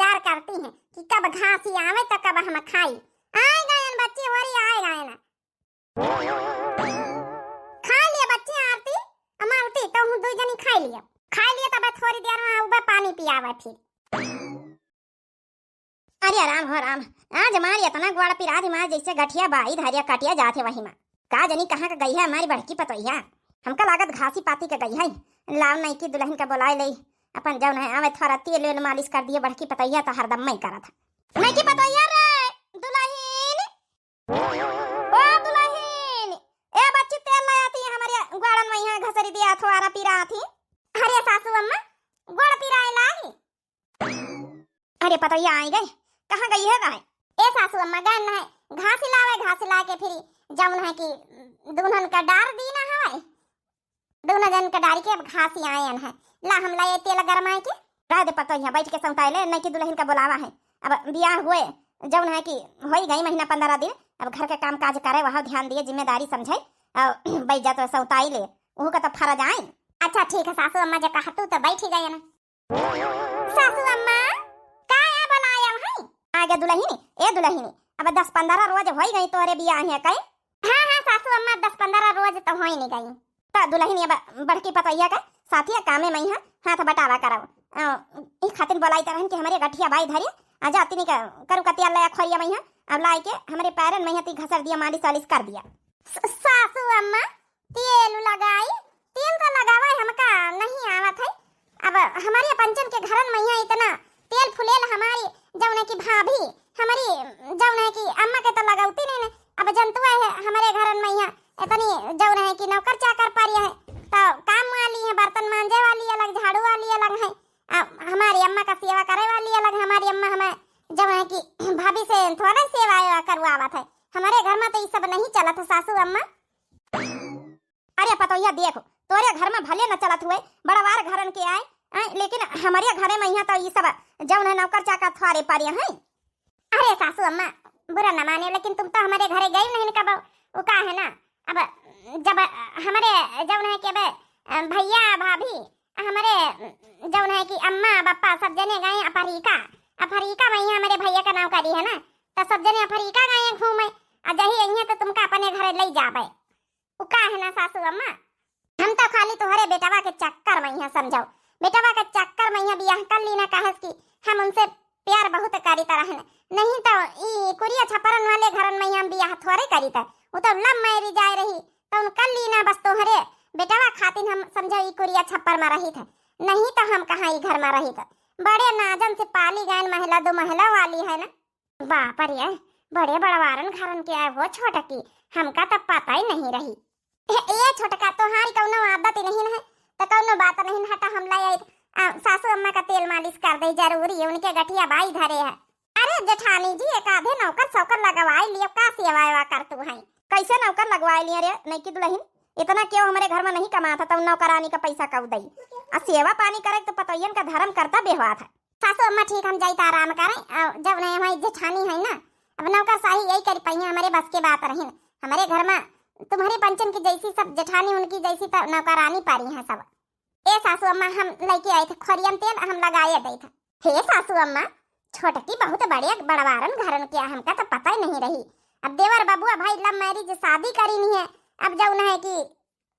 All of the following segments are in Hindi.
इंतजार करती हैं कि कब घास ही आवे तो कब हम खाई। आए गए बच्चे वरी आए गए ना। खा लिए बच्चे आरती अम्मा उठी तो हूं दो जनी खा लिए तब थोड़ी देर में उबे पानी पियावा फिर। अरे राम हो राम, आज हमारी इतना ग्वाड़ पिरा दी मार जैसे गठिया बाई धारिया काटिया जाते वही में। का जनी कहाँ का गई है हमारी बड़की पतोहिया, हमका लागत घासी पाती के गई है। लाव नहीं की दुल्हन का बुलाए ले अपन जौन है आवे थोड़ा तेल वेल मालिश कर दिए बड़की पतोहिया तो हरदम मैं करा था। नहीं की पतोहिया रे दुल्हन, ओ दुल्हन ए बच्ची तेल ले आती है हमारे ग्वाड़न में यहाँ घसरी दिया थोड़ा पिरा थी। अरे सासू अम्मा गोड़ पिराए लागी। अरे पतोहिया आई गई, कहाँ गई है गाय? ए सासू अम्मा गन है घास ला के फिर जौन है कि दुल्हन का डार दी ना है दोनों जन का डारी के अब घास ही आयन है। ला हम लाए तेल गरमाए के रह दे पतोहिया बैठ के सौताइले नहीं कि दुल्हन का बुलावा है। अब बियाह हुए जौन है कि हो गई महीना 15 दिन, अब घर के काम काज करे वहाँ ध्यान दिए जिम्मेदारी समझे बैठ जा तो सौताइले वो का तो फर्ज आए। अच्छा ठीक है सासू अम्मा जो कहतू तो बैठ ही गए ना। सासू अम्मा काया बनाया है आगे दुल्हन ए दुल्हन अब 10-15 रोज हो गई तोरे बियाह है कई। हाँ सासू अम्मा 10-15 रोज तो हो ही नहीं गई तो दुल्हन अब बड़की पतोहिया का साथी कामे में है हाथ बटावा कराओ इस खातिर बोलाई तरहन कि हमारे गठिया बाई धरी आ जाती नहीं करू कतिया लया खोरिया में अब लाई के हमारे पैरन में ती घसर दिया मालिश वालिश कर दिया। सासू अम्मा तेल लगाई तेल तो लगावा हमका नहीं आवत है। अब हमारे पंचन के घरन में इतना तेल फुलेल हमारी जौन की भाभी हमारी जौन है कि अम्मा के तो लगाउती नहीं ना। अब जंतुआ है हमारे घरन में इतनी जौन है कि नौकर चाकर पारिया है तो काम वाली है बर्तन मांजे वाली अलग झाड़ू वाली अलग है। हमारी अम्मा का सेवा करे वाली अलग। हमारी अम्मा हमें जब है कि भाभी से थोड़ा सेवा करवावत है। हमारे घर में तो ये सब नहीं चलत है सासू अम्मा। अरे पतोहिया देखो तोरे घर में भले न चलत हुए बड़वार घरन के आए लेकिन हमारे घरे में यहाँ तो ये सब जौन है नौकर चाकर थोड़े पारिया है। अरे सासू अम्मा बुरा न माने लेकिन तुम तो हमारे घरे गई नहीं कब वो का है ना। अब जब हमारे जौन है कि भैया भाभी हमारे जौन है कि अम्मा पापा सब जने गए अफरीका में हमारे भैया का नाम करी है ना तो सब जने अफरीका गए घूमे जही अइहे तो तुमका अपने घरे ले जाबे वो का है ना सासू अम्मा। हम तो खाली तुम्हारे बेटवा के चक्कर में यहाँ समझाओ बेटवा के चक्कर में यहाँ बियाह कर ली ना कहे कि हम उनसे प्यार बहुत करी तरह नहीं तो ई कुरिया छपरन वाले घरन में हम बियाह थोड़े करी था वो तो लव मैरिज आए रही तो उन कर ली ना बस तोहरे बेटवा खातिर हम समझो ई कुरिया छप्पर में रही था नहीं तो हम कहाँ ई घर में रही था। बड़े नाजन से पाली गए महिला 2 महिला वाली है ना। बाप रे बड़े बड़वारन घरन के आए वो छोटकी हमका तो पता ही नहीं रही। ये छोटका तोहारी कौनो आदत नहीं है तो कौनो बात नहीं हटा हम लाई सासू अम्मा का तेल मालिश कर दे जरूरी है उनके गठिया बाई धरे है। अरे जेठानी जी एक आधे नौकर सौकर लगवाई लियो का सेवा कर तू है कैसे नौकर लगवाई लिया रे नहीं की दुल्हन इतना क्यों हमारे घर में नहीं कमाता तो नौकरानी का पैसा कब दई आ सेवा पानी करे तो पतोयन का धर्म करता बेहवा था। सासू अम्मा ठीक हम जाई आराम करें जब नहीं हमारी जेठानी है ना अब नौकर शाही यही कर पाई हमारे बस के बात रही हमारे घर में तुम्हारे पंचन की जैसी सब जेठानी उनकी जैसी तो नौकरानी पारी है सब। ए सासू अम्मा हम लेके आए थे खोरियम तेल हम लगाए दे था। हे सासू अम्मा छोटकी बहुत बड़े बड़वारन घरन किया हमका तो पता ही नहीं रही। अब देवर बाबुआ भाई लव मैरिज शादी करी नहीं है अब जौन है कि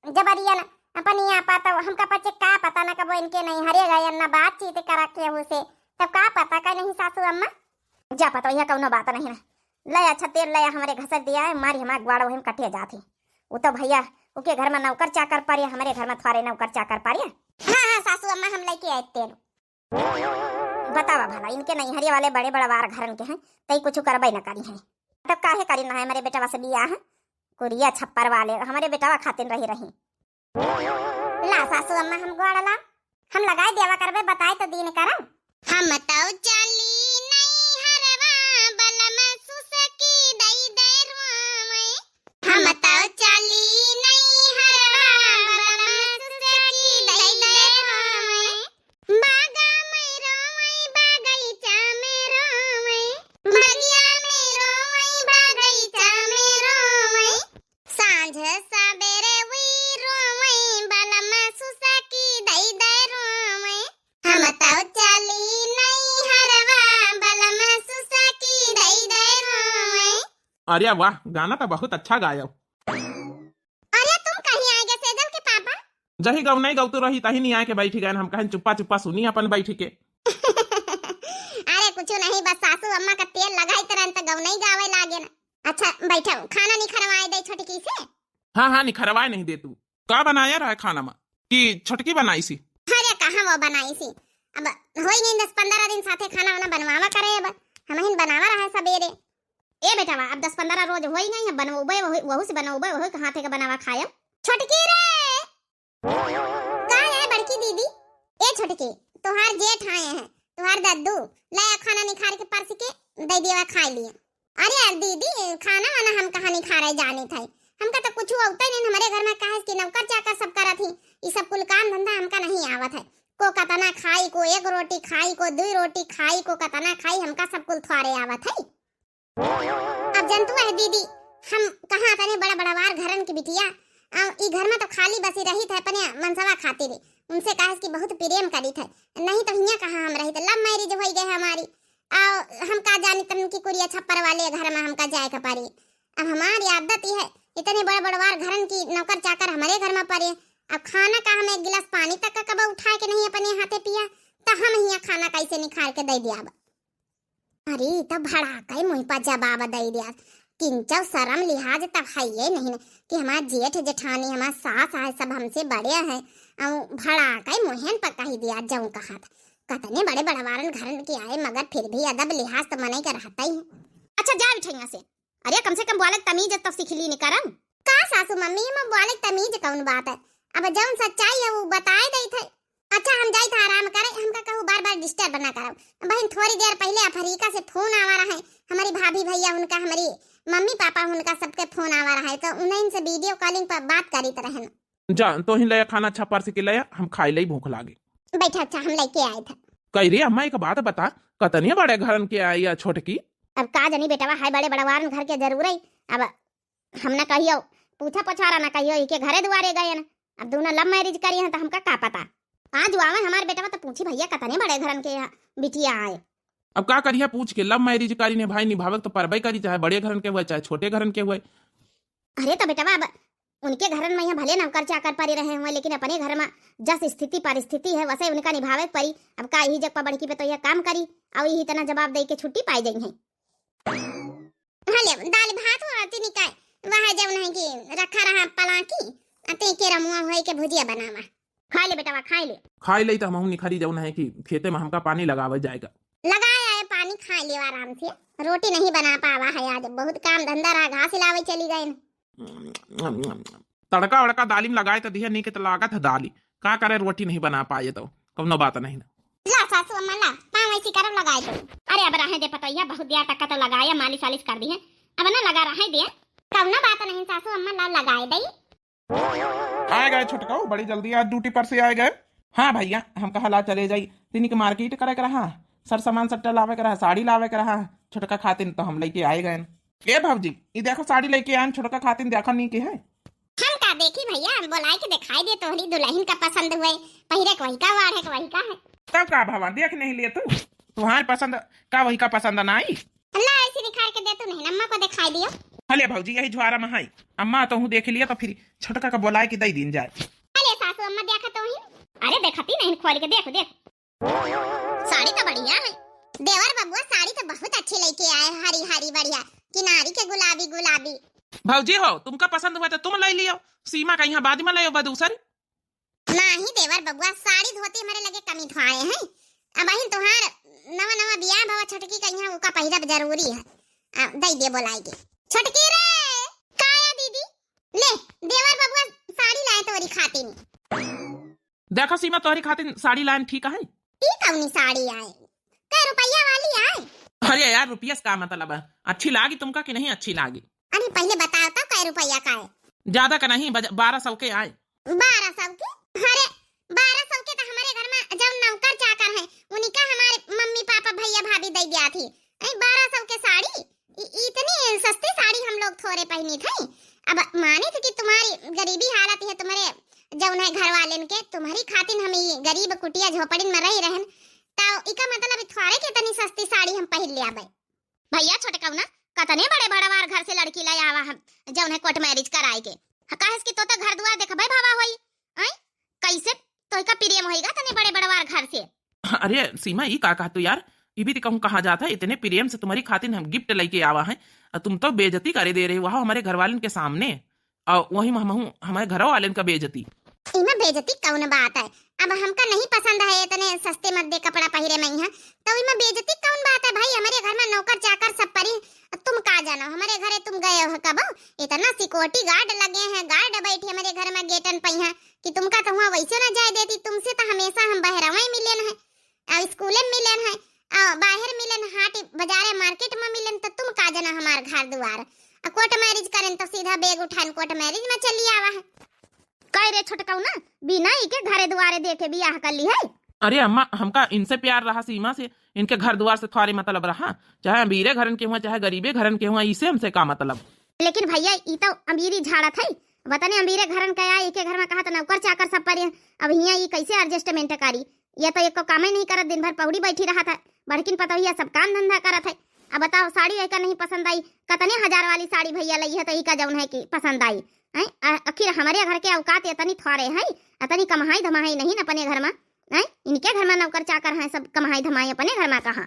जबरियन अपन यहाँ पाता हमका पचे का पता ना कबो इनके नहीं हरे गए ना बातचीत करा के उसे तब का पता का नहीं सासू अम्मा जा पता यह कौनो बात नहीं ना लय अच्छा तेल लया हमारे घसर दिया है मारी हमारे ग्वाड़ वही कटिया जाती वो तो भैया उनके घर में नौकर चाकर पारिया हमारे घर में थोड़े नौकर चाकर पारिया। हाँ सासू अम्मा हम लेके आए तेल बतावा भला इनके नहीं हरिया वाले बड़े बड़वार घरन के हैं तई कुछ करबई न करी है तब काहे करी ना है हमारे बेटा से बिया है कुरिया छप्पर वाले हमारे बेटावा खातिन रही ला सासू अम्मा हम गोड़ला हम लगाए देवा करबे बताए तो दिन करम हम तो चली नहीं हरवा बलम सुसकी दई देरवा में हम तो चली नहीं हरवा बलम सुसकी दई देरवा में बागा में रोवई बागईचा में रोवई बगिया में रोवई बागईचा में रोवई सांझ सबेरे वी रोवई बलम सुसकी दई देरवा में हम तो चली नहीं हरवा अरे वाह, गाना तो बहुत अच्छा गायो। अरे तुम कहीं आएगे सेजल के पापा? जही गौ नहीं गौतू रही तही नहीं आए के बैठी गए, हम कहें चुप्पा चुप्पा सुनी अपन बैठी के। अरे कुछ नहीं, बस सासू अम्मा का तेल लगाई तुरंत गौ नहीं गावे लागे ना। अच्छा बैठो, खाना नहीं खरवाए दे छोटकी से? हाँ हाँ, निखरवाए नहीं दे तू। का बनाया रहा खाना में कि छोटकी बनाई सी? अरे कहाँ वो बनाई सी, अब होई नहीं 10-15 दिन साथे खाना वाना बनवावा करे। अब हम ही बनावा रहा है सबेरे। ए बेटा अब 10-15 रोज होई नहीं है, बनवबे वहू से बनवबे वहू के हाथे का बनावा खाए। छोटकी रे, कहाँ है बड़की दीदी? ए छोटकी, तुहार जेठ आए हैं, तुहार दद्दू लाया खाना निखार के परस के दे दिया खा लिए। अरे यार दीदी, खाना वाना हम कहाँ नहीं खा रहे जाने थे, हमका तो कुछ होता ही नहीं हमारे घर में। कहा कि नौकर चाकर सब करा थी, ये सब कुल काम धंधा हमका नहीं आवत है। को कतना खाई, को एक रोटी खाई, को 2 रोटी खाई, को कतना खाई, हमका सब कुल थोड़े आवत है। अब जनतु है दीदी, हम कहाँ तने बड़ा बड़ा वार घरन की बिटिया, ई घर में तो खाली बसी रही थे अपने मनसवा खाती रही। उनसे कहा कि बहुत प्रेम करी थे, नहीं तो हियां कहाँ हम रही थे। लव मैरिज हो गए हमारी, और हम का जानी तन की कुरिया छप्पर वाले घर में हमका जाए का पारी। अब हमारी आदत ही है, इतने बड़े बड़े वार घरन की नौकर चाकर हमारे घर में पड़े। अब खाना का हम एक गिलास पानी तक का कब उठा के नहीं अपने हाथे पिया, तो हम हियां खाना कैसे निखार के दे दिया। अरे तब भड़ा कई मुँह पर जवाब दे दिया, किंचव शर्म लिहाज तब है ये नहीं कि हमारा जेठ जेठानी हमारा सास है सब हमसे बड़े हैं, और भड़ा कई मुहन पर कही दिया जाऊं कहा था। कतने बड़े बड़वारन घरन के आए, मगर फिर भी अदब लिहाज तो मने का रहता ही है। अच्छा जा बिठैया से, अरे कम से कम बोलक तमीज तो सीख ली निकरम का सासू मम्मी में बोलक तमीज कौन बात है। अब जौन सच्चाई है वो बताए दई थे। अच्छा हम जाई था आराम करे, हमका कहूँ बार बार डिस्टर्ब ना करो। बहन थोड़ी देर पहले अफ्रीका से फोन आवा रहा है, हमारी भाभी भैया उनका, हमारी मम्मी पापा उनका सबके फोन आवा रहा है, तो उन्हें से वीडियो कॉलिंग पर बात करी तरह ना। जा तो ही लया खाना छप्पर से के लया, हम खाई लई, भूख लागे। बैठा, अच्छा हम लेके आए थे। कही रे अम्मा एक बात बता, कतनी बड़े घरन के आई या छोटकी? अब का जानी बेटा है बड़े बड़वार घर के जरूर है। अब हम ना कहियो पूछा पछारा ना कहियो के घरे दुआरे गए ना। अब दोनों लव मैरिज करी है तो हमका का पता। आज आवे हमारे बेटा तो पूछी भैया कतने बड़े घरन के बिटिया आए। अब का करिए पूछ के, लव मैरिज करी ने भाई निभावक तो परबई करी, चाहे बड़े घरन के हुए चाहे छोटे घरन के हुए। अरे तो बेटा अब उनके घरन में यहाँ भले नौकर चाकर पड़े रहे हुए, लेकिन अपने घर में जस स्थिति परिस्थिति है वैसे उनका निभावे पड़ी। अब का यही जग पर बड़की पे तो यह काम करी और यही इतना जवाब दे के छुट्टी पाई जाई है। दाल भात होती निकाय वह जब नहीं कि रखा रहा पलाकी अते के रमुआ होए के भुजिया बनावा। खा ले बेटा खा ले। खाई लई तो हम निखरी जाऊन है कि खेते में हमका पानी लगावे जाएगा। लगाया है पानी, खा ले आराम से। रोटी नहीं बना पावा है आज, बहुत काम धंधा रहा, घास लावे चली गए। तड़का वड़का दाली में लगाए तो दिया नहीं के तो लागत है दाली, का करे रोटी नहीं बना पाए तो कौनो बात नहीं ना। ला सासू अम्मा ला पाँव ऐसी करम लगाए तो। अरे अब रहे दे पतैया, बहुत दिया तक तो लगाया, मालिश वालिश कर दी है, अब ना लगा रहे दे कौनो बात नहीं। सासू अम्मा ला लगाए दई। आए गए छुटकाओ बड़ी जल्दी, आज ड्यूटी पर से आए गए। हाँ भैया हम कहा ला चले जाई, तीन के मार्केट करे के रहा, सर सामान सट्टा लावे के रहा, साड़ी लावे के रहा छुटका खातिन, तो हम लेके आए गए। ए भाजी ये देखो साड़ी लेके आए छुटका खातिन, देखा नहीं के है। हम का देखी भैया, हम बोलाए के दिखाई दे तोहरी दुल्हन का पसंद हुए, पहिरे के वही का वार है, वही का है। तब का भगवान देख नहीं लिए तू, तुम्हारे पसंद का वही का पसंद ना आई। अल्लाह ऐसी दिखा के दे तू, नहीं अम्मा को दिखाई दियो। हले भौजी यही ज्वारा में है, अम्मा तो हूँ देख लिया तो फिर छुटका का बोलाए कि दई दिन जाए। अरे सासू अम्मा देखा तो ही, अरे देखती नहीं, खोल के देखो देख, साड़ी तो बढ़िया है। देवर बबुआ साड़ी तो बहुत अच्छी लेके आए, हरी हरी बढ़िया, किनारी के गुलाबी गुलाबी। भौजी हो तुमका पसंद हुआ तो तुम ले लियो, सीमा का यहाँ बाद में ले दूसरी। नहीं देवर बबुआ साड़ी धोती हमारे लगे कमी धोआए हैं। अब अहिन तोहार नवा नवा बियाह भवा छोटकी का यहाँ उका पहिरब जरूरी है। दई दे बोलाएगी छोटकी रे। काया दीदी ले देवर बबुआ साड़ी लाए तोरी खातिन। देखो सीमा तोहरी खातिर साड़ी लाइन ठीक है। ई कौनी साड़ी आए, कै रुपया वाली आए? अरे यार रुपया का मतलब है, अच्छी लागी तुमका कि नहीं अच्छी लागी? अरे पहले बताओ तो कै रुपया का है? ज्यादा का नहीं, 1200 के आए। 1200 के? अरे 1200 के तो हमारे घर में जब नौकर चाकर है उनका हमारे मम्मी पापा भैया भाभी दे दिया थी। 1200 के साड़ी, इतनी सस्ती साड़ी हम लोग थोड़े पहनी थी। अब माने थे कि तुम्हारी गरीबी हालत है, तुम्हारे जौन है घर वाले के, तुम्हारी खातिर हम ये गरीब कुटिया झोपड़ी में रही रहन, तो इका मतलब थोड़े के इतनी सस्ती साड़ी हम पहन लिया भाई। भैया छोटे कहू ना कतने बड़े बड़वार घर से लड़की ले आवा हम जौन है कोर्ट मैरिज कराए के काहेस की तो घर दुआर देखबे भावा होई आई कैसे तो का प्रेम होईगा तने बड़े बड़वार घर से। अरे सीमा ये का तू यार, ये भी कहूँ कहा जाता है इतने प्रेम से तुम्हारी खातिर हम गिफ्ट लेके आवा है, तुम तो बेइज्जती करे दे रहे हो हमारे घर वाले के सामने, और वही हमारे घर वाले का बेइज्जती। इमा बेइज्जती कौन बात है, अब हमका नहीं पसंद है इतने सस्ते मद्दे कपड़ा पहिरे में यहाँ, तो इमा बेइज्जती कौन बात है भाई। हमारे घर में नौकर चाकर सब परी, तुम का जानो हमारे घरे तुम गए हो कब, इतना सिक्योरिटी गार्ड लगे हैं, गार्ड बैठे हमारे घर में गेटन पहिया कि तुमका तो वहाँ वैसे ना जाए देती, तुमसे तो हमेशा हम बहरवा मिलन है और स्कूले में मिलन है और बाहर मिलन, हाट बाजार मार्केट में मिलन, तो तुम का जानो हमार घर द्वार। कोर्ट मैरिज करें तो सीधा बैग उठान कोर्ट मैरिज में चली आवा है। कह रे छोटकाऊ ना बिना इके घरे द्वारे देखे बियाह कर ली है। अरे अम्मा हमका इनसे प्यार रहा सीमा से, इनके घर द्वार से थोड़े मतलब रहा, चाहे अमीरे घरन के हुआ चाहे गरीबे घरन के हुआ, इसे हमसे का मतलब। लेकिन भैया ई तो अमीरी झाड़ा था, बताने अमीरे घरन का एके घर में कहा तो नौकर चाकर सब पर, अब हिया ई कैसे एडजस्टमेंट करी, ये तो एक काम ही नहीं करत, दिन भर पौड़ी बैठी रहा था, बड़किन पता हुआ सब काम धंधा करत है। अब बताओ साड़ी एक नहीं पसंद आई, कतने हजार वाली साड़ी भैया ली है तो ई का जौन है कि पसंद आई है। आखिर हमारे घर के औकात इतनी थोड़े है, इतनी कमाई धमाई नहीं न अपने घर में है, इनके घर में नौकर चाकर हैं सब कमाई धमाई अपने घर में कहाँ।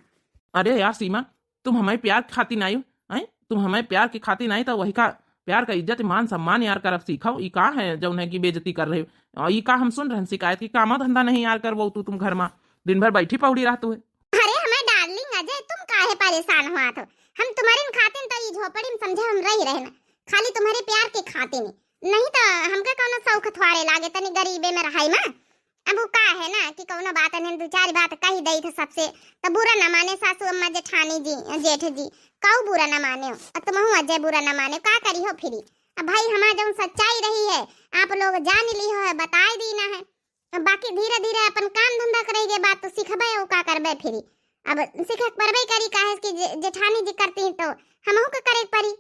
अरे यार सीमा तुम हमें प्यार की खातिर आई है, तुम हमें प्यार की खातिर आई तो वही का प्यार का इज्जत मान सम्मान यार करब सीखो, ई का है जौन है कि बेइज्जती कर रहे हो, और ई का हम सुन रहे हैं शिकायत की काम धंधा नहीं यार कर वो तुम घर में दिन भर बैठी पौड़ी रहतू है। अरे हमें डार्लिंग अजय तुम काहे परेशान हुआ तो, हम तुम्हारे खातिर तो ई झोपड़ी में समझे हम रही रहे ना, खाली तुम्हारे प्यार के खातिर नहीं तो हमका कोनो शौक थवारे लागे तनी गरीबे में रहाई मां। अब वो का है ना कि कोनो बात ने दो चार बात कही दई थे सबसे तो बुरा न माने सासू अम्मा जेठानी जी जेठ जी काऊ बुरा न माने हो, और तुम अजय बुरा न माने का करी हो फिरी। अब भाई हमारा जो सच्चाई रही है आप लोग जान ली हो है बताई दी ना है, अब बाकी धीरे धीरे अपन काम धंधा करेंगे बात तो सिखबे हो का करबे फिरी, अब सिख परबे करी काहे कि जेठानी जी करती तो हमहू का करे परी।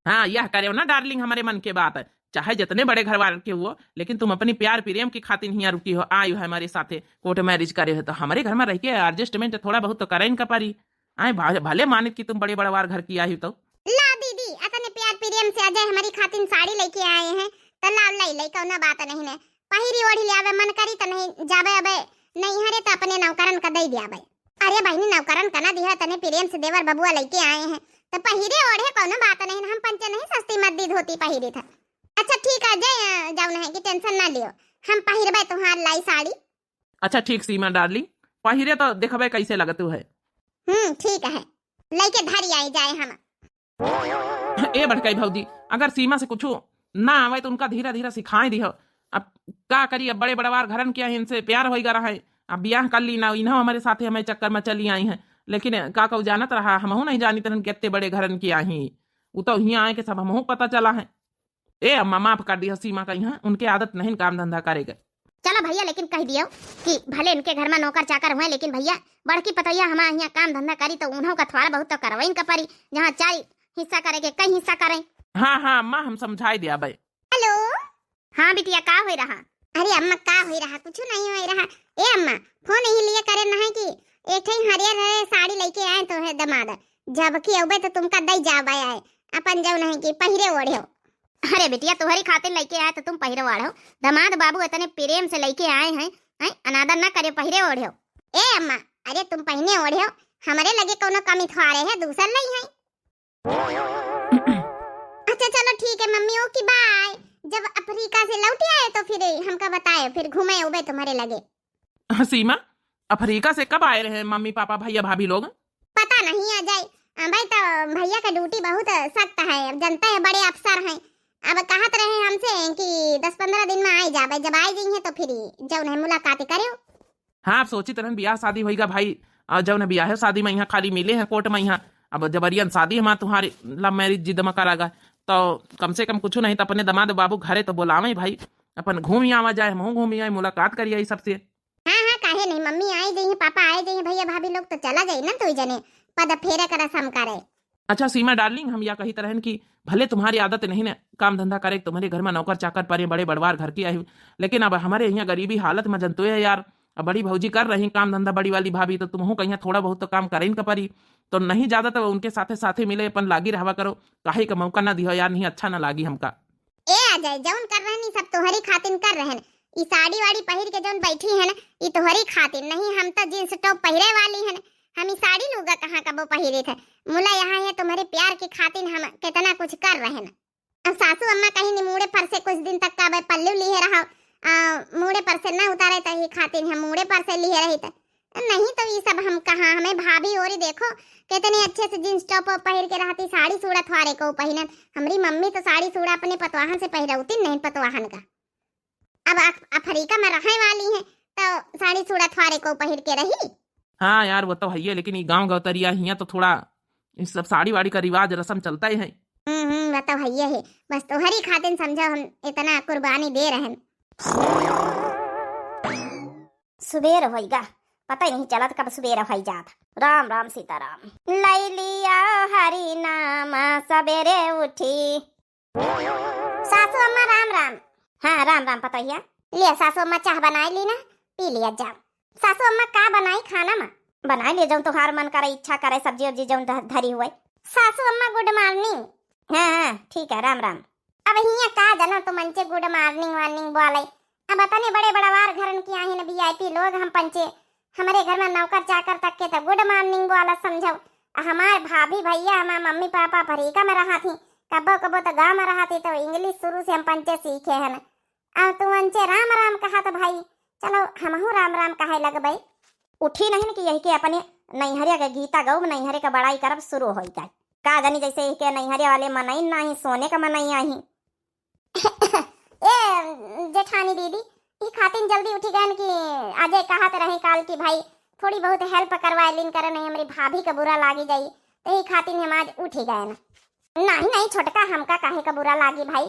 हाँ यह करे ना डार्लिंग हमारे मन के बात है, चाहे जितने बड़े घर वाले के हुआ लेकिन तुम अपनी प्यार प्रेम की खातिर यहाँ रुकी हो, आई हो हमारे साथे कोर्ट मैरिज करे हो, तो हमारे घर में रह के एडजस्टमेंट थोड़ा बहुत तो करें का पारी, आए भले मानित कि तुम बड़े बड़वार घर की आई तो। ला दीदी अतने प्यार प्रेम से अजय हमारी खातिर साड़ी लेके आए हैं तो लाव लाई कौना बात नहीं ने, पहिरी ओढ़ी ले आवे मन करी तो नहीं जाबे, अबे नहीं हरे तो अपने नौकरन का दई दियाबे। अरे बहनी नौकरन कना दिया तने प्रेम से देवर बबुआ लेके आए हैं तो पहिरे ओढ़े कौनो बात नहीं, हम पंचे नहीं सस्ती मद्दी धोती पहिरी था। अच्छा ठीक है अजय जाऊन है कि टेंशन ना लियो, हम पहिरबे तुम्हार लाई साड़ी। अच्छा ठीक सीमा डार्लिंग पहिरे तो देखबे कैसे लगतू है। ठीक है लेके धरी आई जाए हम। ए भटकाई भौजी अगर सीमा से कुछ ना आवे तो उनका धीरे धीरे सिखाई दी हो, अब का करी, अब बड़े बड़वार घरन किया है इनसे प्यार होगा रहा है, अब ब्याह कर ली ना इन्हों हमारे साथ हमें चक्कर में चली आई हैं, लेकिन का कहू जानत रहा हमहू नहीं जानी तरन कितने बड़े घरन की आई, वो तो यहाँ आए के सब हमहू पता चला है। ए अम्मा माफ कर दिया सीमा का यहाँ उनके आदत नहीं काम धंधा करेगा। चलो भैया लेकिन कह दियो कि भले इनके घर में नौकर चाकर हुए लेकिन भैया बड़की पतैया हमारे यहाँ काम धंधा करी तो उन्हों का थोड़ा बहुत तो करवाई का परी, जहाँ 4 हिस्सा करेंगे कई हिस्सा करें। हाँ हाँ अम्मा हम समझाई दिया भाई। हेलो हाँ बिटिया का हो रहा। अरे अम्मा का हो रहा, कुछ नहीं हो रहा। ए अम्मा फोन ही लिए करे ना है कि एक हरियर है साड़ी लेके आए तो है दमाद, जबकि अबे तो तुमका दई जाबे आए अपन जाऊ नहीं कि पहिरे ओढ़े हो। अरे बिटिया तुम्हारी खातिर लेके आए तो तुम पहिरे ओढ़ो, दमाद बाबू इतने प्रेम से लेके आए हैं, अनादर ना करे पहिरे ओढ़े हो। ए अम्मा अरे तुम पहने ओढ़े हो, हमारे लगे कोनो कमी थोड़े है दूसर नहीं है। अच्छा चलो ठीक है मम्मी ओके बाय, जब अफ्रीका से लौटे आए तो फिर हमका बताए फिर घूमे उबे तुम्हारे लगे। सीमा अफ्रीका से कब आए रहे मम्मी पापा भैया भाभी लोग? पता नहीं आ जाए भाई, तो भैया का ड्यूटी बहुत सख्त है, अब जनता है बड़े अफसर हैं, अब कहत रहे हमसे कि 10-15 दिन में आई जाबे, जब आई गई है तो फिर जब है मुलाकात करे। हाँ आप सोची तरह ब्याह शादी होगा भाई, जब ने ब्याह शादी में यहाँ खाली मिले हैं कोर्ट में यहाँ, अब जबरियन शादी हमारे तुम्हारी लव मैरिज जिद में करागा तो कम से कम कुछ नहीं तो अपने दमाद बाबू घरे तो बोलावे भाई, अपन घूम आवा जाए हम घूम आए मुलाकात करिए सबसे। हाँ हाँ काहे नहीं, मम्मी आई गई है पापा आए गए हैं भैया भाभी लोग तो चला जाए ना तो जने पद फेरे का रसम करे। अच्छा सीमा डार्लिंग हम या कही तरह की भले तुम्हारी आदत नहीं ना काम धंधा करे, तुम्हारे घर में नौकर चाकर पर बड़े बड़वार घर की आई, लेकिन अब हमारे यहाँ गरीबी हालत में जनतो है यार, अब बड़ी भौजी कर रही काम धंधा बड़ी वाली भाभी तो तुम कहीं थोड़ा बहुत तो काम करें का परी, तो नहीं ज्यादा तो उनके साथे साथे मिले अपन लागी रहवा करो, काहे का मौका ना दियो यार, नहीं अच्छा ना लागी हमका। ए अजय जौन कर रहनी सब तोहरी खातिन कर रहन, ई साड़ी वाड़ी पहिर के जौन बैठी है ना ई तोहरी खातिन नहीं, हम तो जींस टॉप पहिरे वाली है, हम ई साड़ी लूगा कहाँ का वो पहिरे थे, मुला यहाँ है तुम्हारे प्यार की खातिन हम कितना कुछ कर रहे हैं। अब सासू अम्मा कहीं निमूड़े पर से कुछ दिन तक का भाई पल्लू लिए रहा, मूड़े पर से ना उतारे तो ही खातिन हम मूड़े पर से लिए रही थे, नहीं तो ये सब हम कहाँ, हमें भाभी और देखो कितने अच्छे से जींस टॉप पहन के रहती, साड़ी सूड़ा थवारे को पहिनन, हमारी मम्मी तो साड़ी सूड़ा अपने पतवाहन से पहिरौती नहीं पतवाहन का, अब अफ्रीका में रहने वाली है तो साड़ी सूड़ा थवारे को पहिर के रही। हाँ यार वो तो है ही, लेकिन ये गाँव गौतरिया यहाँ तो थोड़ा इस सब साड़ी वाड़ी का रिवाज रस्म चलता ही है। वो तो है, बस तोहरी खातिन समझो हम इतना कुर्बानी दे रहे हैं। सुबेर होइगा पता ही नहीं चला कब सुबेर हो जात। राम राम सीताराम। लै लिया हरि नाम सबेरे उठी। सासू अम्मा राम राम। हाँ राम राम पता ही है। ले सासू अम्मा चाह बनाई ली ना, पी लिया जाओ। सासू अम्मा का बनाई खाना में? बनाई ले जाऊं तुहार मन करे इच्छा करे सब्जी उब्जी जाऊं धरी हुए। सासू अम्मा गुड मॉर्निंग। हाँ ठीक है राम राम। अब हिया का जानो तो मंचे गुड मॉर्निंग वार्निंग बोले, अब बताने बड़े बड़वार घरन की आहे न वीआईपी लोग, हम पंचे हमारे घर में नौकर चाकर तक के तो गुड मॉर्निंग वाला समझो। हमारे भाभी भैया हमारे मम्मी पापा अफ्रीका में रहा थी, कबो कबो तो गाँव में रहा थी, तो इंग्लिश शुरू से हम पंचे सीखे है न। अब तू अंचे राम राम कहा तो भाई चलो हमहू राम राम कहे लग भाई। उठी नहीं कि यही के अपने नैहरिया के गीता गौ नैहरे का बड़ाई करब शुरू हो जाए का जानी, जैसे के नैहरे वाले मनाई नहीं सोने का मनाई आई। ए जेठानी दीदी ई खातिन जल्दी उठी गए कि अजय कहा तो रहे काल की भाई थोड़ी बहुत हेल्प करवाए लिन करे, नहीं हमारी भाभी का बुरा लागी जाई, तो ई खातिन हम आज उठी गए ना। नहीं नहीं छोटका हमका काहे का बुरा लागी भाई,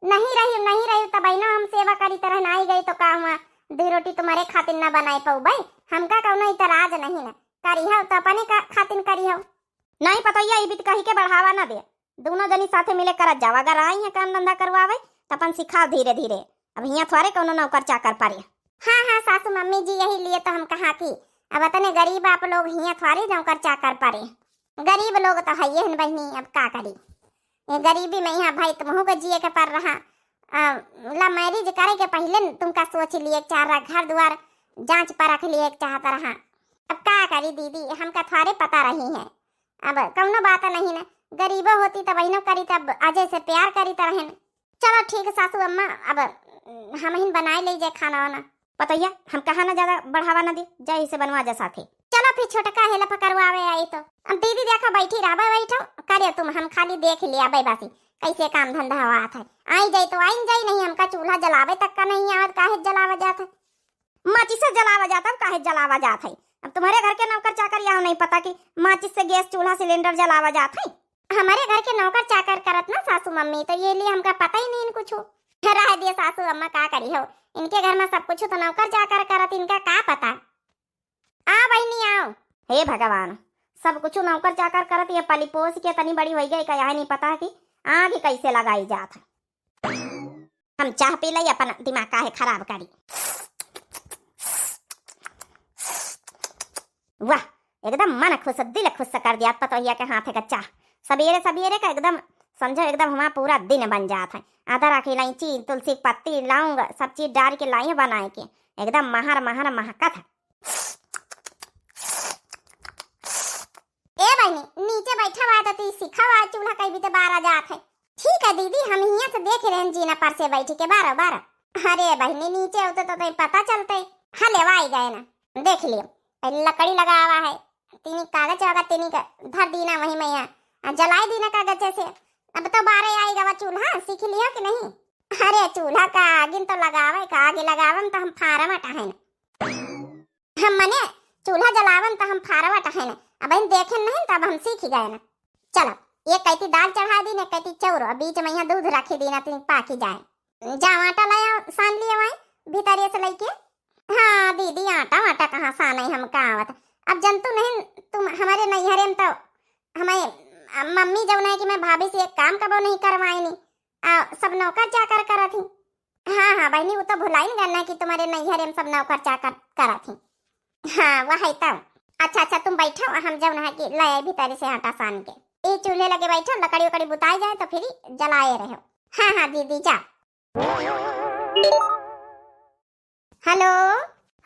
नहीं रही तो बहनों हम सेवा करी तरह ना गई तो का हुआ, दो रोटी तुम्हारे खातिन ना बनाई पाऊ भाई, हमका कौनो इतराज नहीं ना, करी हो तो अपने का खातिन करी हो। नहीं पता ये बीत कही के बढ़ावा ना दे, दोनों जनी साथे मिले कर जावा, अगर आई है काम धंधा करवावे तो अपन सिखाओ धीरे धीरे, अब यहाँ थोड़े कोनो नौकर चाकर पारे। हाँ हाँ सासू मम्मी जी यही लिए तो हम कहा कि अब इतने गरीब आप लोग यहाँ थोड़े नौकर चाकर पारे, गरीब लोग तो है ही बहनी, अब का करी ये गरीबी में यहाँ भाई तुमहू को जिए के पर रहा। ला मैरिज करे के पहले तुमका सोच लिए चार घर द्वार जांच परख लिए चाहता रहा, अब का करी दीदी हमका थोड़े पता रही है, अब कौनो बात नहीं ना, गरीबो होती तो बहनों करी तब अजय से प्यार करी तरह। चलो ठीक है सासू अम्मा, अब हम ही बनाए लीजिए खाना वाना, पतैया हम कहा ना ज्यादा बढ़ावा ना दे, जय से बनवा जा साथे। चलो फिर छोटका हेल्प करवावे आई तो अब दीदी देखो बैठी रहा बैठो करे तुम, हम खाली देख लिया बासी कैसे काम धंधा हुआ था, आई जाए तो आई जाए, नहीं हमका चूल्हा जलावे तक का नहीं आवत, काहे जलावा जाता है माचिस से जलावा जाता है, काहे जलावा जाता है। अब तुम्हारे घर के नौकर चाकर यहाँ नहीं पता कि माचिस से गैस चूल्हा सिलेंडर जलावा जाता है, हमारे घर के नौकर चाकर करत ना सासू मम्मी, तो ये लिए हमका पता ही नहीं कुछ रह दिया सासू अम्मा का करी हो, इनके घर में सब कुछ तो नौकर चाकर करत, इनका का पता। आ बहनी आओ, हे भगवान सब कुछ नौकर चाकर करत, ये पली पोस के तनी बड़ी हो गई का यहाँ नहीं पता कि आग कैसे लगाई जात है। हम चाह पी ली अपन दिमाग काहे खराब करी। वाह एकदम मन खुश दिल खुश कर दिया पतोहिया के हाथ का चाह, सवेरे सवेरे का एकदम समझो एकदम हमारा पूरा दिन बन जाता है। अदरक इलायची तुलसी पत्ती लौंग सब चीज डाल के लाई बनाए के एकदम महर महर महकत है। ए बहनी नीचे बैठा हुआ तो सीखा हुआ चूल्हा कहीं भी तो बारह जात है। ठीक है दीदी हम यहाँ से देख रहे हैं जीना पर से बैठ के बारह बारह। अरे बहनी नीचे होते तो पता चलते। हाँ ले आई गए ना देख लियो, पहले लकड़ी लगा हुआ है, तीनी कागज होगा तीनी का धर दीना वही मैया जलाई दीना कागज से। अब तो बारह आएगा वो चूल्हा सीख लिया कि नहीं? अरे चूल्हा का आगिन तो लगावे का आगे लगावन तो हम फारम हटाए ना, हम मने चूल्हा जलावन तो हम फारम हटाए ना, अब इन देखे नहीं तब हम सीख गए ना। चलो ये कहती दाल चढ़ा दी ना कहती चौरो बीच में यहाँ दूध रखी दी ना तीन पाकी जाए, जा आटा लाया सान लिया वही भीतर से लेके। हाँ दीदी आटा वाटा कहाँ साना ही हम कहाँ आवत, अब जंतु नहीं तुम हमारे नैहरे में तो हमारे मम्मी जब है कि मैं भाभी से एक काम कबो नहीं करवाई नहीं, सब नौकर चाकर करा थी। हाँ हाँ बहनी वो तो भुलाई नहीं करना कि तुम्हारे नैहरे में सब नौकर चाकर करा थी। हाँ वही तब अच्छा अच्छा तुम बैठो, हम जब ना कि लाए भीतर से आटा सान के ये चूल्हे लगे बैठो, लकड़ी उकड़ी बुताई जाए तो फिर जलाए रहो। हाँ हाँ दीदी जा। हेलो।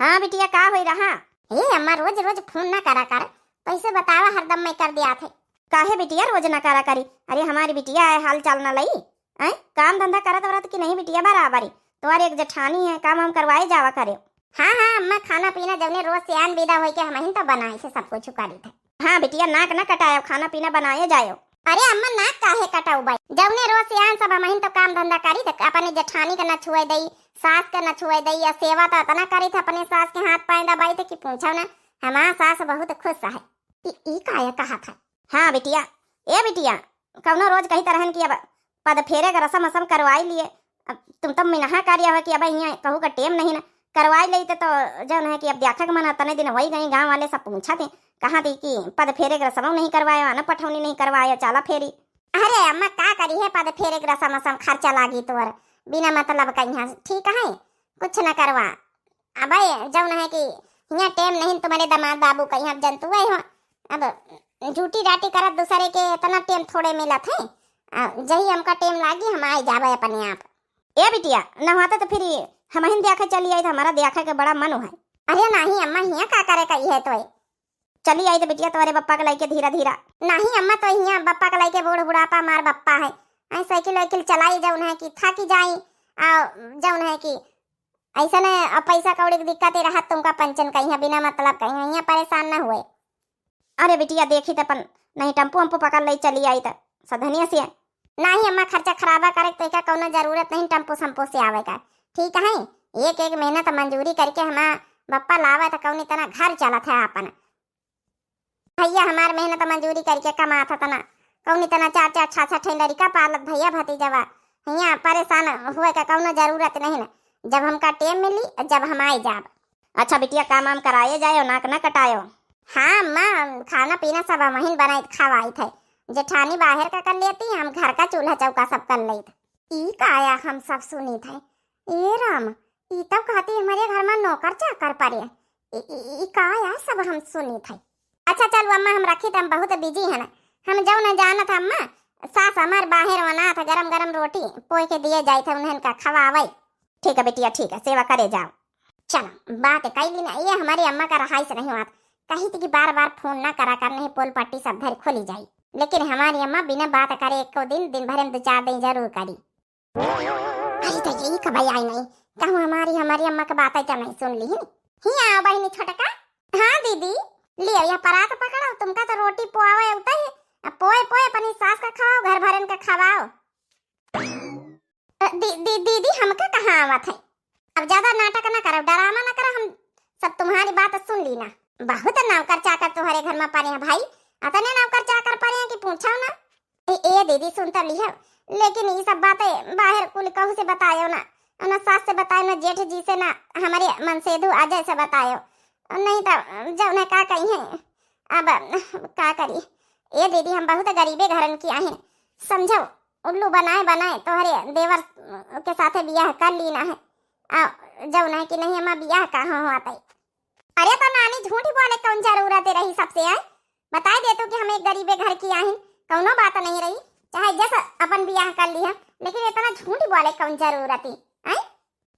हाँ बिटिया का हो रहा? ए अम्मा रोज रोज फोन ना करा कर, पैसे बतावा हरदम मैं कर दिया थे। काहे बिटिया रोज ना करा करी? अरे हमारी बिटिया है हाल चाल ना लई है, काम धंधा करत वरत कि नहीं बिटिया बराबरी? तुम्हारी एक जेठानी है, काम हम करवाए जावा करे। हाँ हाँ अम्मा खाना पीना जवने रोज से आन विदा होई के हम ही तो बनाए से सब कुछ करी थे। हाँ बिटिया नाक ना कटायो, खाना पीना बनाए जायो। अरे अम्मा नाक काहे कटाऊ भाई, जवने रोज से आन सब हम तो काम धंधा करी थे, अपने जेठानी के न छुए दई, सास के न छुए दई, या सेवा तो इतना करी थे अपने सास के हाथ पाए दबाई थे कि पूछो ना, हमारा सास बहुत खुश है। ई काहे कहा था? हाँ बिटिया, ए बिटिया कौनो रोज कही तरहन की अब पद फेरे का रसम असम करवाई लिए, तुम तब मिनहा कार्य हो कि अब यहाँ कहू का टेम नहीं ना करवाई लेते तो जौन है कि अब देखा के मन तने दिन वही गई, गाँव वाले सब पूछा थे कहाँ थी कि पद फेरे का रसम नहीं करवाया, न पठौनी नहीं करवाया, चाला फेरी। अरे अम्मा का करी है पद फेरे का रसम असम, खर्चा लागी तोर बिना मतलब का यहाँ ठीक है कुछ न करवा। अब जौन है कि यहाँ टेम नहीं तुम्हारे दामाद बाबू का, यहाँ जंतु हो अब झूठी डाटी करत दूसरे के इतना टेम थोड़े मिलत है, जही हमका टेम लागी हम आई जावे अपने आप। ए बिटिया नहाते तो फिर हम ही देखे चली आई, हमारा देखे के बड़ा मन है। अरे नहीं अम्मा यहाँ का करे कही है तो चली आई तो बिटिया तुम्हारे बप्पा के लाइके धीरा धीरा। नहीं अम्मा तो यहाँ बप्पा के लाइके बूढ़ बुढ़ापा मार बप्पा है, आई साइकिल वाइकिल चलाई जौन है कि थकी जाई, जौन है कि ऐसा न पैसा कौड़ी की दिक्कत ही रहा तुमका पंचन कहीं बिना मतलब कहीं यहाँ परेशान न हुए। अरे बिटिया देखी तो अपन नहीं टम्पू वम्पू पकड़ ली चली आई तो सधनिया से नहीं अम्मा खर्चा खराबा करे तो क्या कौनो जरूरत नहीं टम्पू सम्पू से आवे का, ठीक है एक एक मेहनत मंजूरी करके हमारा बप्पा लावा तो कौन इतना घर चला था अपन भैया, हमार मेहनत मंजूरी करके कमा था तना कौन इतना चार चार छह छह ठेलरी का पालत भैया भतीजवा, यहाँ परेशान हुए का कौनो जरूरत नहीं ना, जब हमका टेम मिली जब हम आए जाब। अच्छा बिटिया काम वाम कराए जायो, नाक न कटायो। हाँ अम्मा खाना पीना सब हम ही बनाई खवाई थे, जेठानी बाहर का कर लेती, हम घर का चूल्हा चौका सब कर लेते। ई का आया हम सब सुनी थे, ए राम ई तब कहती हमारे घर में नौकर चाकर पड़े, ई का आया सब हम सुनी थे। अच्छा चलो अम्मा हम रखी थे, हम बहुत बिजी है ना, हम जाओ न जाना था अम्मा, सास हमार बाहर बना था गरम गरम रोटी पोई के दिए जाए थे उन्हें का खवावे। ठीक है बिटिया ठीक है सेवा करे जाओ। चलो बात कई दिन ये हमारी अम्मा का रहाई से नहीं हुआ, कही थी कि बार बार फोन ना करा कर नहीं पोल पट्टी सब धर खोली जाई, लेकिन हमारी अम्मा बिना बात करे एक दिन भर में 2-4 दिन जरूर करी। अरे तो यही कभी आई नहीं कहूँ हमारी अम्मा का बात है तो नहीं सुन ली ही आओ बहनी छोटका। हाँ दीदी लियो यह परात पकड़ो, तुमका तो रोटी पोआवे उता है, अब पोए पोए अपनी सास का खाओ घर भरन का खवाओ। दीदी हमका कहाँ आवत है, अब ज्यादा नाटक ना करो डरामा ना करो, हम सब तुम्हारी बात सुन ली ना, बहुत नौकर चाकर तुम्हारे घर में पड़े हैं भाई, अतने नौकर चाकर पड़े हैं कि पूछो ना। ए दीदी सुन तो लिया, लेकिन ये सब बातें बाहर कुल कहू से बतायो ना, ना सास से बतायो ना जेठ जी से ना हमारे मनसेधु अजय से बतायो, नहीं तो जब ना का कही है अब का करी। ए दीदी हम बहुत गरीबे घरन की आहे, समझो उल्लू बनाए बनाए तुम्हारे देवर के साथे बियाह कर ली ना है, जब ना कि नहीं हमारा बियाह कहाँ हुआ। अरे तो नानी झूठी बोले कौन जरूरत रही सबसे आए, बता दे तो कि हम एक गरीबे घर की आहे, कौनो बात नहीं रही, चाहे जैसा अपन बियाह कर लिया, लेकिन इतना झूठी बोले कौन जरूरत है।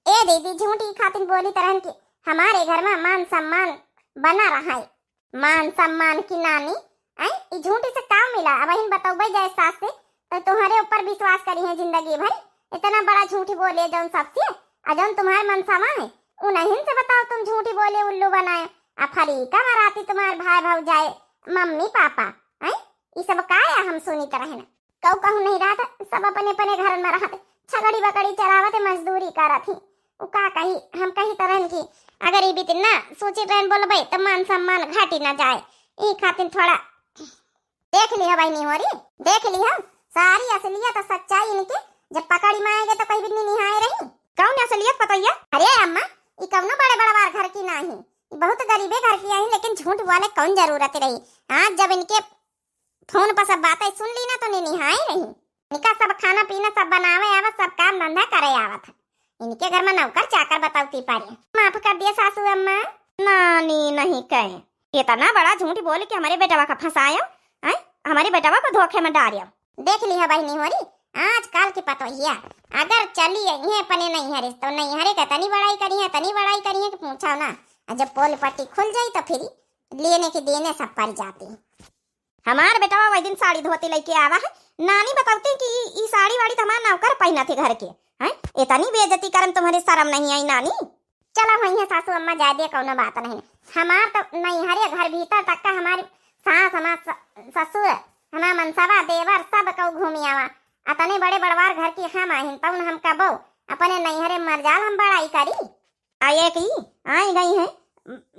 ए दीदी झूठी खातिर बोली तरह की हमारे घर में मान सम्मान बना रहा है, मान सम्मान की नानी आई झूठी से काम मिला, अब इन बताओ जाए सास से तो तुम्हारे ऊपर विश्वास करी है जिंदगी भर, इतना बड़ा झूठी बोले जौन सबसे अजौन तुम्हारे मन समा है उन्हीं से बताओ तुम झूठी बोले उल्लू बनाए, फरीका मराती तुम्हारे भाई भाव जाए मम्मी पापा आई ये सब का है हम सुनी तरह ना कहू कहू नहीं रहा था, सब अपने अपने घर में रहते छगड़ी बकड़ी चलावते मजदूरी करा थी, वो का कही हम कही तरह की अगर ये भी ना सोची ट्रेन बोलबे तो मान सम्मान घाटी ना जाए, ये खातिर थोड़ा देख लिया भाई नहीं हो रही, देख लिया सारी असलियत और सच्चाई इनके, जब पकड़ी में आएंगे तो कहीं भी नहीं निहाए रही। कौन असलियत बताइए? अरे अम्मा ये कौनो बड़े बड़ा बार घर की नहीं, बहुत गरीबे घर की आई, लेकिन झूठ वाले कौन जरूरत रही। हाँ जब इनके फोन पर सब बातें सुन ली ना तो नहीं निहाए रही, इनका सब खाना पीना सब बनावे आवत, सब काम धंधा करे आवत, इनके घर में नौकर चाकर बताओती पारी। माफ कर दिया सासू अम्मा। नानी नहीं कहे इतना बड़ा झूठ बोल के हमारे बेटवा का फंसाया है, हमारे बेटवा को धोखे में डालिया। देख लिया बहनी हो रही आजकल की पतोहिया, अगर चली ये अपने नहीं हरे तो नहीं हरे का तनी बड़ाई करी है कि पूछा ना, जब पोल पट्टी खुल जाई तो फिर लेने के देने सब पर जाती है। हमार बेटवा वही दिन साड़ी धोती लेके आवा है, नानी बताती कि ई साड़ी वाड़ी तो हमारा नौकर पहना थे घर के हैं, इतनी बेइज्जती करन तुम्हारे शर्म नहीं आई नानी। चलो वही है सासू अम्मा जादे कौनो बात नहीं, हमार तो नहीं हरे घर भीतर तक का हमारे सास हमार ससुर हमार मनसवा देवर सब कौ घूमी आवा, अतने बड़े बड़वार घर की हम आहिन तब हम कबो अपने नैहरे मरजाल हम बड़ाई करी आये की आई गई है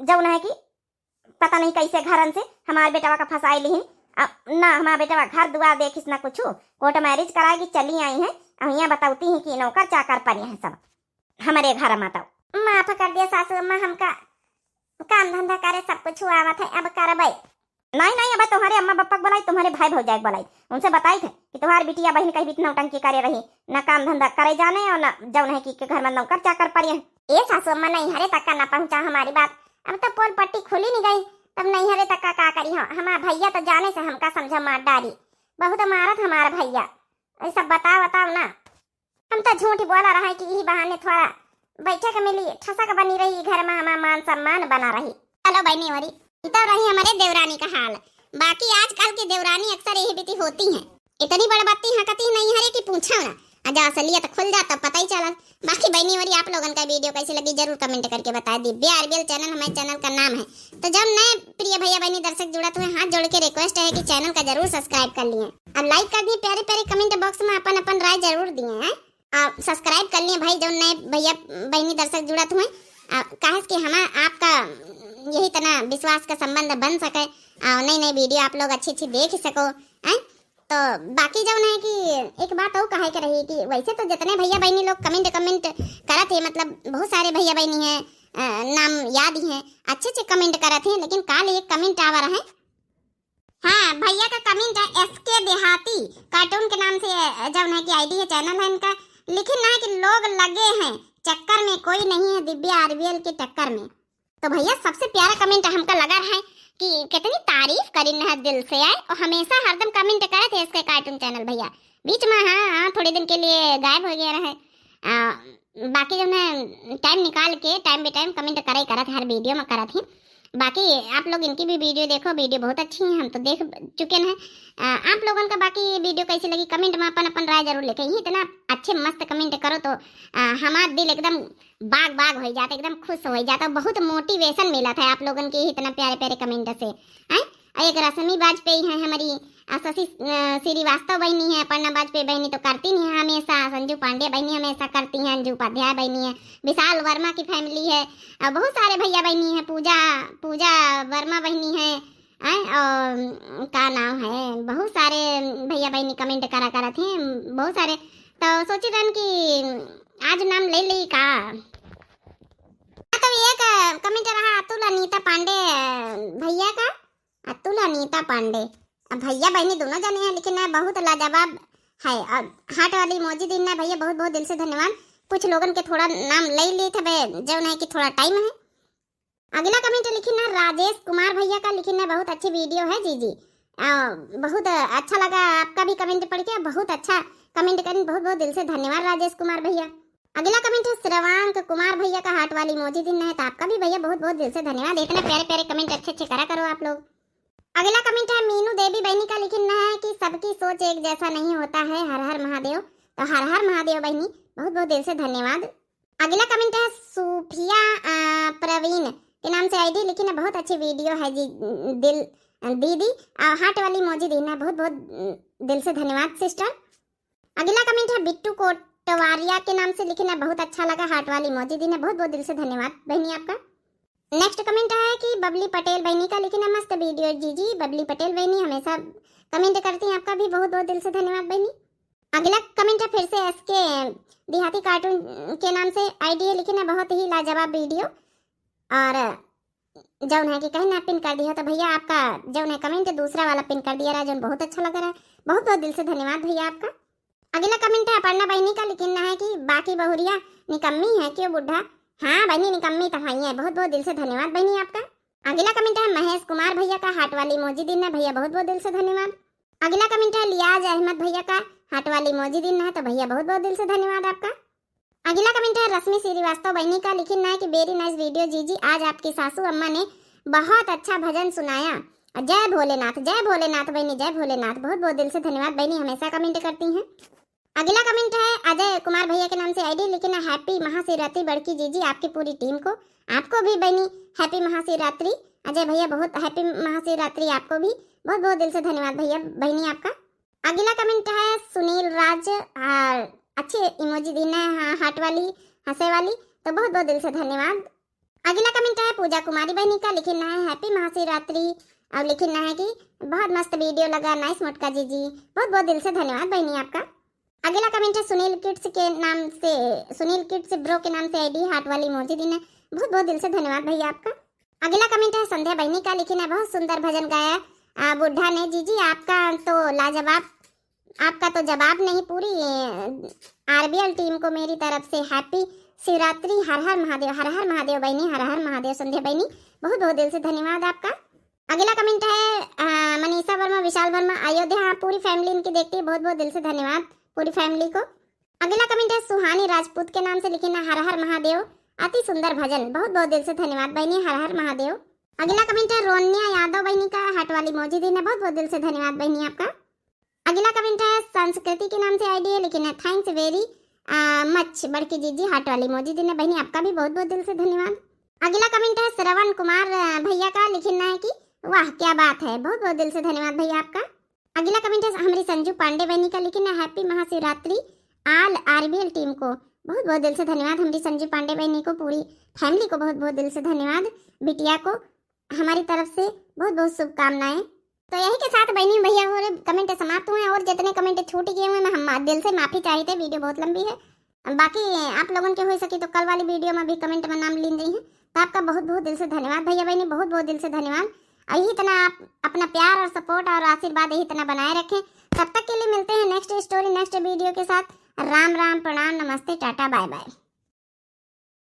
जौन है कि पता नहीं कैसे घरन से हमारे बेटवा का फंसाई ली ना, हमारा बेटवा घर दुआर देखिस ना कुछ, कोर्ट मैरिज कराएगी चली आई है, यहाँ बताती है कि नौकर चाकर पर है सब हमारे घर में। तो माफ कर दिया सासू अम्मा, हमका काम धंधा करे सब कुछ हुआ था, अब करबई नहीं अब तुम्हारे अम्मा पप्पा बोलाई, तुम्हारे भाई भौजाई बोलाई, उनसे बताई थे कि तुम्हारी बिटिया बहन कहीं भी नौटंकी करे रही, न काम धंधा करे जाने और न जौन है कि घर में नौकर चाकर पर है। ये सासू अम्मा नहीं हरे तक का न पहुंचा हमारी बात, अब तो पोल पट्टी खुली नहीं गई, तब नहीं हरे तक का करी हो। हमारा भैया तो जाने से हमका समझा मार डाली, बहुत मारत हमारा भैया, ऐसा बताओ ना, हम तो झूठ बोला रहा है कि यही बहाने थोड़ा बैठक मिली ठसक बनी रही, घर में हमारा मान सम्मान बना रही। चलो बहनी हो तो रही हमारे देवरानी का हाल, बाकी आजकल की देवरानी अक्सर यही बीती होती हैं, इतनी बड़ी बाती हकती नहीं हरे कि पूछो ना, अजा असलियत खुल जाता पता ही चला। बाकी बहनी और आप लोगों का वीडियो कैसी लगी जरूर कमेंट करके बता दी। BRBL चैनल हमारे चैनल का नाम है, तो जब नए प्रिय भैया बहनी दर्शक जुड़त हुए हाथ जोड़ के रिक्वेस्ट है कि चैनल का जरूर सब्सक्राइब कर लिए और लाइक कर दिए, प्यारे प्यारे कमेंट बॉक्स में अपन राय जरूर दिए हैं, आप सब्सक्राइब कर लिए भाई, जो नए भैया बहनी दर्शक जुड़त हुए कहे कि हमारा आपका यही तना विश्वास का संबंध बन सके, नई नई वीडियो आप लोग अच्छी देख सको है। तो बाकी जो है कि एक बात और कहे के रही कि वैसे तो जितने भैया बहनी लोग कमेंट करत है, मतलब बहुत सारे भैया बहनी हैं, नाम याद ही हैं, अच्छे कमेंट करत हैं, लेकिन कल एक कमेंट आ रहा है, हाँ भैया का कमेंट है SK देहाती कार्टून के नाम से जो है कि ID है, चैनल है इनका, लिखे ना कि लोग लगे हैं चक्कर में, कोई नहीं है दिव्या RBL के टक्कर में। तो भैया सबसे प्यारा कमेंट हमका लगा रहा है कि कितनी तारीफ करी है दिल से आए, और हमेशा हरदम कमेंट करे थे इसके कार्टून चैनल भैया, बीच में हाँ थोड़े दिन के लिए गायब हो गया रहे, बाकी जो है टाइम निकाल के टाइम बे टाइम कमेंट करे करत हर वीडियो में करत ही। बाकी आप लोग इनकी भी वीडियो देखो, वीडियो बहुत अच्छी है, हम तो देख चुके हैं। आप लोगों का बाकी वीडियो कैसी लगी कमेंट में अपन राय जरूर लिखें, ही इतना अच्छे मस्त कमेंट करो तो हमारा दिल एकदम बाग हो जाता, एकदम खुश हो जाता, बहुत मोटिवेशन मिला था आप लोगों के इतना प्यारे प्यारे कमेंट से। एक रश्मि वाजपेयी है हमारी, शशि श्रीवास्तव बहनी है, अपर्णा वाजपेयी बहनी तो करती नहीं है हमेशा, संजू पांडे बहनी हमेशा करती हैं, अंजू उपाध्याय बहनी है, विशाल वर्मा की फैमिली है, बहुत सारे भैया बहनी है, पूजा वर्मा बहनी है, और का नाम है, बहुत सारे भैया बहनी कमेंट करा थे बहुत सारे, तो सोची रहन कि आज नाम ले ली का। तो एक कमेंट रहा अतुल अनीता पांडे भैया का, अतुल अनीता पांडे, अब भैया बहनी दोनों जने हैं, लेकिन बहुत लाजवाब है, और हार्ट वाली इमोजी दिन है भैया, बहुत बहुत दिल से धन्यवाद। कुछ लोगों के थोड़ा नाम ले लिए थे जो है कि थोड़ा टाइम है। अगला कमेंट लिखी ना राजेश कुमार भैया का, लिखी ना बहुत अच्छी वीडियो है जी, बहुत अच्छा लगा आपका भी कमेंट पढ़ के, बहुत अच्छा कमेंट करें, बहुत बहुत दिल से धन्यवाद राजेश कुमार भैया। अगला कमेंट है श्रवांक कुमार भैया का, हार्ट वाली इमोजी दिन है, तो आपका भी भैया बहुत बहुत दिल से धन्यवाद, इतने प्यारे प्यारे कमेंट अच्छे करा करो आप लोग। अगला कमेंट है मीनू देवी बहनी का, लिखना है कि सबकी सोच एक जैसा नहीं होता है, हर हर महादेव, तो हर हर महादेव बहनी बहुत बहुत दिल से धन्यवाद। अगला कमेंट है सूफिया प्रवीण के नाम से ID, लिखी ना बहुत अच्छी वीडियो है जी, दिल दीदी हार्ट वाली इमोजी देना, बहुत बहुत दिल से धन्यवाद सिस्टर। अगला कमेंट है बिट्टू कोटवारिया के नाम से, लिखना बहुत अच्छा लगा, हार्ट वाली इमोजी देना, बहुत बहुत दिल से धन्यवाद बहनी आपका। नेक्स्ट कमेंट है कि बबली पटेल बहनी का, लिखना मस्त वीडियो जी, बबली पटेल बहनी हमेशा कमेंट करती हैं, आपका भी बहुत बहुत दिल से धन्यवाद बहनी। अगला कमेंट है फिर से SK देहाती कार्टून के नाम से ID है, लिखना बहुत ही लाजवाब वीडियो, और जौन है कि कहीं ना पिन कर दिया, तो भैया आपका जौन है कमेंट दूसरा वाला पिन कर दिया रहा, जो बहुत अच्छा लग रहा है, बहुत बहुत दिल से धन्यवाद भैया आपका। अगला कमेंट है अपर्णा बहनी का, लिखना है कि बाकी बहुरिया निकम्मी है क्यों बुढ़ा, हाँ बहनी निकम्मी तो भाई है, बहुत बहुत दिल से धन्यवाद बहनी आपका। अगला कमेंट है महेश कुमार भैया का, हार्ट वाली इमोजी दिन है भैया, बहुत बहुत दिल से धन्यवाद। अगला कमेंट है लियाज अहमद भैया का, हार्ट वाली इमोजी दिन है, तो भैया बहुत बहुत दिल से धन्यवाद आपका। अगला कमेंट है रश्मि श्रीवास्तव बहनी का, लिखना है कि वेरी नाइस वीडियो जीजी, आज आपकी सासू अम्मा ने बहुत अच्छा भजन सुनाया, जय भोलेनाथ। जय भोलेनाथ बहनी, जय भोलेनाथ, बहुत बहुत दिल से धन्यवाद बहनी, हमेशा कमेंट करती हैं। अगला कमेंट है अजय कुमार भैया के नाम से आईडी, लिखना हैप्पी महाशिवरात्रि बड़की जीजी, आपकी पूरी टीम को, आपको भी बहनी हैप्पी महाशिवरात्रि। अजय भैया बहुत हैप्पी महाशिवरात्रि, आपको भी बहुत बहुत दिल से धन्यवाद भैया बहनी आपका। अगला कमेंट है सुनील राज, अच्छी इमोजी दिन है, हाँ हार्ट वाली हंसे वाली, तो बहुत बहुत दिल से धन्यवाद। अगला कमेंट है पूजा कुमारी बहनी का, लिखना है हैप्पी महाशिवरात्रि और लिखना है कि बहुत मस्त वीडियो लगा, नाइस मोटका जीजी, बहुत बहुत दिल से धन्यवाद बहनी आपका। अगला कमेंट है सुनील किड्स के नाम से, सुनील किड्स ब्रो के नाम से आईडी, हार्ट वाली इमोजी दिन है, बहुत बहुत दिल से धन्यवाद भैया आपका। अगला कमेंट है संध्या बहनी का, लिखना है बहुत सुंदर भजन गाया बुढ़ा ने जीजी, आपका तो लाजवाब, आपका तो जवाब नहीं, पूरी आरबीएल टीम को मेरी तरफ से हैप्पी शिवरात्रि, हर हर महादेव, हर हर महादेव बहनी, हर हर महादेव संध्या बहनी, बहुत बहुत दिल से धन्यवाद आपका। अगला कमेंट है मनीषा वर्मा, विशाल वर्मा अयोध्या, हाँ पूरी फैमिली इनकी देखती है, बहुत बहुत दिल से धन्यवाद पूरी फैमिली को। अगला कमेंट है सुहानी राजपूत के नाम से, लिखना हर हर महादेव, अति सुंदर भजन, बहुत बहुत दिल से धन्यवाद बहनी, हर हर महादेव। अगला कमेंट है रोनिया यादव बहनी का, हार्ट वाली इमोजी दिन है, बहुत बहुत दिल से धन्यवाद बहनी आपका। अगला कमेंट है संस्कृति के नाम से आईडी है, लेकिन थैंक्स वेरी मच बड़की जीजी, हार्ट वाली इमोजी दिन है बहनी, आपका भी बहुत बहुत दिल से धन्यवाद। अगला कमेंट है श्रवण कुमार भैया का, लिखना है कि वाह क्या बात है, बहुत बहुत दिल से धन्यवाद भैया आपका। अगला कमेंट है हमारी संजू पांडे बहनी का, लिखना है हैप्पी महाशिवरात्रि आल आरबीएल टीम को, बहुत बहुत दिल से धन्यवाद हमारी संजू पांडे बहनी को, पूरी फैमिली को बहुत बहुत दिल से धन्यवाद, बिटिया को हमारी तरफ से बहुत बहुत शुभकामनाएं। तो यही के साथ बहनी भैया हो कमेंट समाप्त हुए, और जितने कमेंट छूट गए हुए मैं हम दिल से माफी चाहते, वीडियो बहुत लंबी है, बाकी आप लोगों के हो सके तो कल वाली वीडियो में भी कमेंट में नाम लीन रही है, तो आपका बहुत बहुत दिल से धन्यवाद भैया बहनी, बहुत बहुत दिल से धन्यवाद। यही इतना आप अपना प्यार और सपोर्ट और आशीर्वाद यही इतना बनाए रखें। तब तक के लिए मिलते हैं नेक्स्ट स्टोरी नेक्स्ट वीडियो के साथ। राम राम, प्रणाम, नमस्ते, टाटा, बाय बाय।